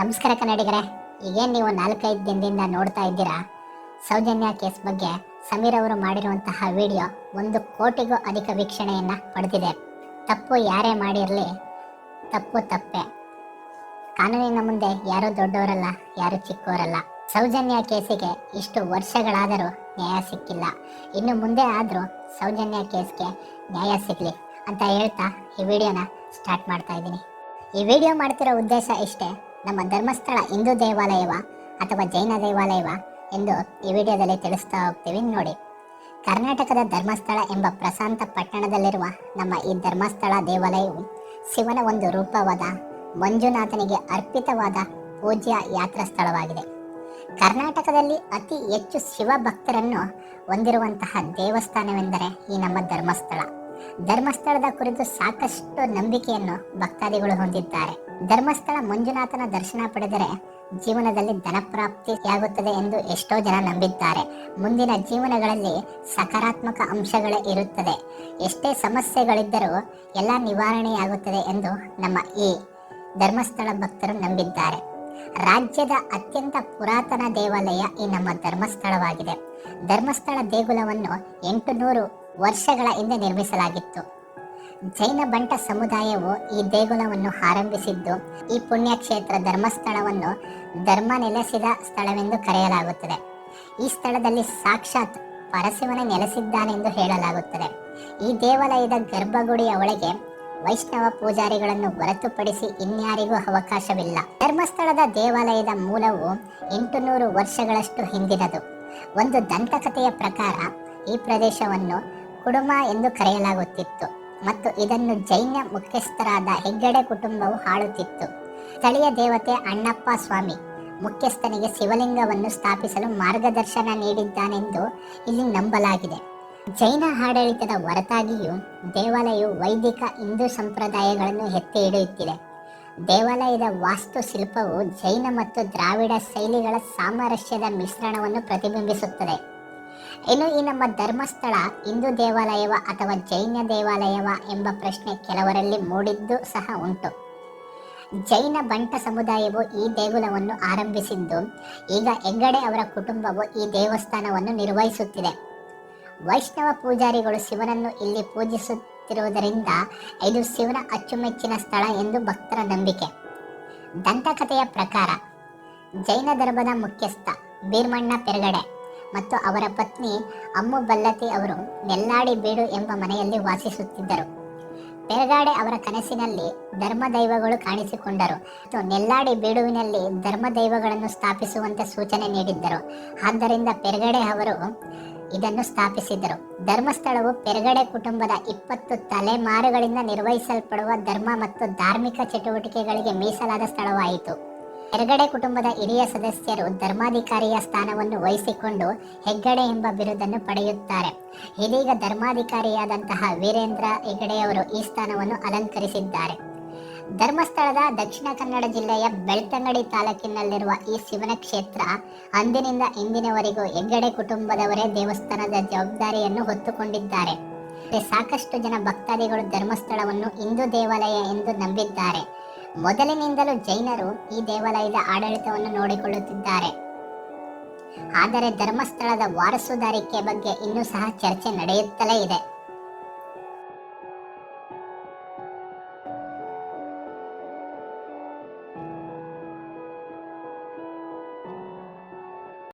ನಮಸ್ಕಾರ ಕನ್ನಡಿಗರೇ. ಈಗೇನು ನೀವು 4-5 ದಿನದಿಂದ ನೋಡ್ತಾ ಇದ್ದೀರಾ, ಸೌಜನ್ಯ ಕೇಸ್ ಬಗ್ಗೆ ಸಮೀರ್ ಅವರು ಮಾಡಿರುವಂತಹ ವಿಡಿಯೋ 1 ಕೋಟಿಗೂ ಅಧಿಕ ವೀಕ್ಷಣೆಯನ್ನು ಪಡೆದಿದೆ. ತಪ್ಪು ಯಾರೇ ಮಾಡಿರಲಿ, ತಪ್ಪು ತಪ್ಪೆ. ಕಾನೂನಿನ ಮುಂದೆ ಯಾರು ದೊಡ್ಡವರಲ್ಲ, ಯಾರು ಚಿಕ್ಕವರಲ್ಲ. ಸೌಜನ್ಯ ಕೇಸಿಗೆ ಇಷ್ಟು ವರ್ಷಗಳಾದರೂ ನ್ಯಾಯ ಸಿಕ್ಕಿಲ್ಲ. ಇನ್ನು ಮುಂದೆ ಆದರೂ ಸೌಜನ್ಯ ಕೇಸ್ಗೆ ನ್ಯಾಯ ಸಿಗಲಿ ಅಂತ ಹೇಳ್ತಾ ಈ ವಿಡಿಯೋನ ಸ್ಟಾರ್ಟ್ ಮಾಡ್ತಾ ಇದ್ದೀನಿ. ಈ ವಿಡಿಯೋ ಮಾಡ್ತಿರೋ ಉದ್ದೇಶ ಇಷ್ಟೇ. ನಮ್ಮ ಧರ್ಮಸ್ಥಳ ಹಿಂದೂ ದೇವಾಲಯವ ಅಥವಾ ಜೈನ ದೇವಾಲಯವ ಎಂದು ಈ ವಿಡಿಯೋದಲ್ಲಿ ತಿಳಿಸ್ತಾ ಹೋಗ್ತೀವಿ ನೋಡಿ. ಕರ್ನಾಟಕದ ಧರ್ಮಸ್ಥಳ ಎಂಬ ಪ್ರಶಾಂತ ಪಟ್ಟಣದಲ್ಲಿರುವ ನಮ್ಮ ಈ ಧರ್ಮಸ್ಥಳ ದೇವಾಲಯವು ಶಿವನ ಒಂದು ರೂಪವಾದ ಮಂಜುನಾಥನಿಗೆ ಅರ್ಪಿತವಾದ ಪೂಜ್ಯ ಯಾತ್ರಾ ಸ್ಥಳವಾಗಿದೆ. ಕರ್ನಾಟಕದಲ್ಲಿ ಅತಿ ಹೆಚ್ಚು ಶಿವ ಭಕ್ತರನ್ನು ಹೊಂದಿರುವಂತಹ ದೇವಸ್ಥಾನವೆಂದರೆ ಈ ನಮ್ಮ ಧರ್ಮಸ್ಥಳ. ಧರ್ಮಸ್ಥಳದ ಕುರಿತು ಸಾಕಷ್ಟು ನಂಬಿಕೆಯನ್ನು ಭಕ್ತಾದಿಗಳು ಹೊಂದಿದ್ದಾರೆ. ಧರ್ಮಸ್ಥಳ ಮಂಜುನಾಥನ ದರ್ಶನ ಪಡೆದರೆ ಜೀವನದಲ್ಲಿ ಧನಪ್ರಾಪ್ತಿಯಾಗುತ್ತದೆ ಎಂದು ಎಷ್ಟೋ ಜನ ನಂಬಿದ್ದಾರೆ. ಮುಂದಿನ ಜೀವನಗಳಲ್ಲಿ ಸಕಾರಾತ್ಮಕ ಅಂಶಗಳೇ ಇರುತ್ತದೆ. ಎಷ್ಟೇ ಸಮಸ್ಯೆಗಳಿದ್ದರೂ ಎಲ್ಲ ನಿವಾರಣೆಯಾಗುತ್ತದೆ ಎಂದು ನಮ್ಮ ಈ ಧರ್ಮಸ್ಥಳ ಭಕ್ತರು ನಂಬಿದ್ದಾರೆ. ರಾಜ್ಯದ ಅತ್ಯಂತ ಪುರಾತನ ದೇವಾಲಯ ಈ ನಮ್ಮ ಧರ್ಮಸ್ಥಳವಾಗಿದೆ. ಧರ್ಮಸ್ಥಳ ದೇಗುಲವನ್ನು 800 ವರ್ಷಗಳ ಹಿಂದೆ ನಿರ್ಮಿಸಲಾಗಿತ್ತು. ಜೈನ ಬಂಟ ಸಮುದಾಯವು ಈ ದೇಗುಲವನ್ನು ಆರಂಭಿಸಿದ್ದು ಈ ಪುಣ್ಯಕ್ಷೇತ್ರ ಧರ್ಮಸ್ಥಳವನ್ನು ಧರ್ಮ ನೆಲೆಸಿದ ಸ್ಥಳವೆಂದು ಕರೆಯಲಾಗುತ್ತದೆ. ಈ ಸ್ಥಳದಲ್ಲಿ ಸಾಕ್ಷಾತ್ ಪರಶಿವನ ನೆಲೆಸಿದ್ದಾನೆಂದು ಹೇಳಲಾಗುತ್ತದೆ. ಈ ದೇವಾಲಯದ ಗರ್ಭಗುಡಿಯ ಒಳಗೆ ವೈಷ್ಣವ ಪೂಜಾರಿಗಳನ್ನು ಹೊರತುಪಡಿಸಿ ಇನ್ಯಾರಿಗೂ ಅವಕಾಶವಿಲ್ಲ. ಧರ್ಮಸ್ಥಳದ ದೇವಾಲಯದ ಮೂಲವು 800 ವರ್ಷಗಳಷ್ಟು ಹಿಂದಿನದು. ಒಂದು ದಂತಕಥೆಯ ಪ್ರಕಾರ ಈ ಪ್ರದೇಶವನ್ನು ಕುಡುಮ ಎಂದು ಕರೆಯಲಾಗುತ್ತಿತ್ತು ಮತ್ತು ಇದನ್ನು ಜೈನ ಮುಖ್ಯಸ್ಥರಾದ ಹೆಗ್ಗಡೆ ಕುಟುಂಬವು ಆಳುತ್ತಿತ್ತು. ಸ್ಥಳೀಯ ದೇವತೆ ಅಣ್ಣಪ್ಪ ಸ್ವಾಮಿ ಮುಖ್ಯಸ್ಥನಿಗೆ ಶಿವಲಿಂಗವನ್ನು ಸ್ಥಾಪಿಸಲು ಮಾರ್ಗದರ್ಶನ ನೀಡಿದ್ದಾನೆಂದು ಇಲ್ಲಿ ನಂಬಲಾಗಿದೆ. ಜೈನ ಆಡಳಿತದ ಹೊರತಾಗಿಯೂ ದೇವಾಲಯವು ವೈದಿಕ ಹಿಂದೂ ಸಂಪ್ರದಾಯಗಳನ್ನು ಎತ್ತಿ ಹಿಡಿಯುತ್ತಿದೆ. ದೇವಾಲಯದ ವಾಸ್ತುಶಿಲ್ಪವು ಜೈನ ಮತ್ತು ದ್ರಾವಿಡ ಶೈಲಿಗಳ ಸಾಮರಸ್ಯದ ಮಿಶ್ರಣವನ್ನು ಪ್ರತಿಬಿಂಬಿಸುತ್ತದೆ. ಇನ್ನು ಈ ನಮ್ಮ ಧರ್ಮಸ್ಥಳ ಹಿಂದೂ ದೇವಾಲಯವ ಅಥವಾ ಜೈನ ದೇವಾಲಯವ ಎಂಬ ಪ್ರಶ್ನೆ ಕೆಲವರಲ್ಲಿ ಮೂಡಿದ್ದು ಸಹ ಉಂಟು. ಜೈನ ಬಂಟ ಸಮುದಾಯವು ಈ ದೇಗುಲವನ್ನು ಆರಂಭಿಸಿದ್ದು ಈಗ ಹೆಗ್ಗಡೆ ಅವರ ಕುಟುಂಬವು ಈ ದೇವಸ್ಥಾನವನ್ನು ನಿರ್ವಹಿಸುತ್ತಿದೆ. ವೈಷ್ಣವ ಪೂಜಾರಿಗಳು ಶಿವನನ್ನು ಇಲ್ಲಿ ಪೂಜಿಸುತ್ತಿರುವುದರಿಂದ ಇದು ಶಿವನ ಅಚ್ಚುಮೆಚ್ಚಿನ ಸ್ಥಳ ಎಂದು ಭಕ್ತರ ನಂಬಿಕೆ. ದಂತಕಥೆಯ ಪ್ರಕಾರ ಜೈನ ಧರ್ಮದ ಮುಖ್ಯಸ್ಥ ಭೀಮಣ್ಣ ಪೆರ್ಗಡೆ ಮತ್ತು ಅವರ ಪತ್ನಿ ಅಮ್ಮು ಬಲ್ಲತಿ ಅವರು ನೆಲ್ಲಾಡಿ ಬೀಡು ಎಂಬ ಮನೆಯಲ್ಲಿ ವಾಸಿಸುತ್ತಿದ್ದರು. ಪೆರ್ಗಾಡೆ ಅವರ ಕನಸಿನಲ್ಲಿ ಧರ್ಮದೈವಗಳು ಕಾಣಿಸಿಕೊಂಡರು ಮತ್ತು ನೆಲ್ಲಾಡಿ ಬೀಡುವಿನಲ್ಲಿ ಧರ್ಮದೈವಗಳನ್ನು ಸ್ಥಾಪಿಸುವಂತೆ ಸೂಚನೆ ನೀಡಿದ್ದರು. ಆದ್ದರಿಂದ ಪೆರ್ಗಡೆ ಅವರು ಇದನ್ನು ಸ್ಥಾಪಿಸಿದರು. ಧರ್ಮಸ್ಥಳವು ಪೆರ್ಗಡೆ ಕುಟುಂಬದ 20 ತಲೆಮಾರುಗಳಿಂದ ನಿರ್ವಹಿಸಲ್ಪಡುವ ಧರ್ಮ ಮತ್ತು ಧಾರ್ಮಿಕ ಚಟುವಟಿಕೆಗಳಿಗೆ ಮೀಸಲಾದ ಸ್ಥಳವಾಯಿತು. ಪೆರ್ಗಡೆ ಕುಟುಂಬದ ಹಿರಿಯ ಸದಸ್ಯರು ಧರ್ಮಾಧಿಕಾರಿಯ ಸ್ಥಾನವನ್ನು ವಹಿಸಿಕೊಂಡು ಹೆಗ್ಗಡೆ ಎಂಬ ಬಿರುದನ್ನು ಪಡೆಯುತ್ತಾರೆ. ಇದೀಗ ಧರ್ಮಾಧಿಕಾರಿಯಾದಂತಹ ವೀರೇಂದ್ರ ಹೆಗ್ಗಡೆಯವರು ಈ ಸ್ಥಾನವನ್ನು ಅಲಂಕರಿಸಿದ್ದಾರೆ. ಧರ್ಮಸ್ಥಳದ ದಕ್ಷಿಣ ಕನ್ನಡ ಜಿಲ್ಲೆಯ ಬೆಳ್ತಂಗಡಿ ತಾಲೂಕಿನಲ್ಲಿರುವ ಈ ಶಿವನ ಕ್ಷೇತ್ರ ಅಂದಿನಿಂದ ಇಂದಿನವರೆಗೂ ಹೆಗ್ಗಡೆ ಕುಟುಂಬದವರೇ ದೇವಸ್ಥಾನದ ಜವಾಬ್ದಾರಿಯನ್ನು ಹೊತ್ತುಕೊಂಡಿದ್ದಾರೆ. ಸಾಕಷ್ಟು ಜನ ಭಕ್ತಾದಿಗಳು ಧರ್ಮಸ್ಥಳವನ್ನು ಹಿಂದೂ ದೇವಾಲಯ ಎಂದು ನಂಬಿದ್ದಾರೆ. ಮೊದಲಿನಿಂದಲೂ ಜೈನರು ಈ ದೇವಾಲಯದ ಆಡಳಿತವನ್ನು ನೋಡಿಕೊಳ್ಳುತ್ತಿದ್ದಾರೆ. ಆದರೆ ಧರ್ಮಸ್ಥಳದ ವಾರಸುದಾರಿಕೆ ಬಗ್ಗೆ ಇನ್ನೂ ಸಹ ಚರ್ಚೆ ನಡೆಯುತ್ತಲೇ ಇದೆ.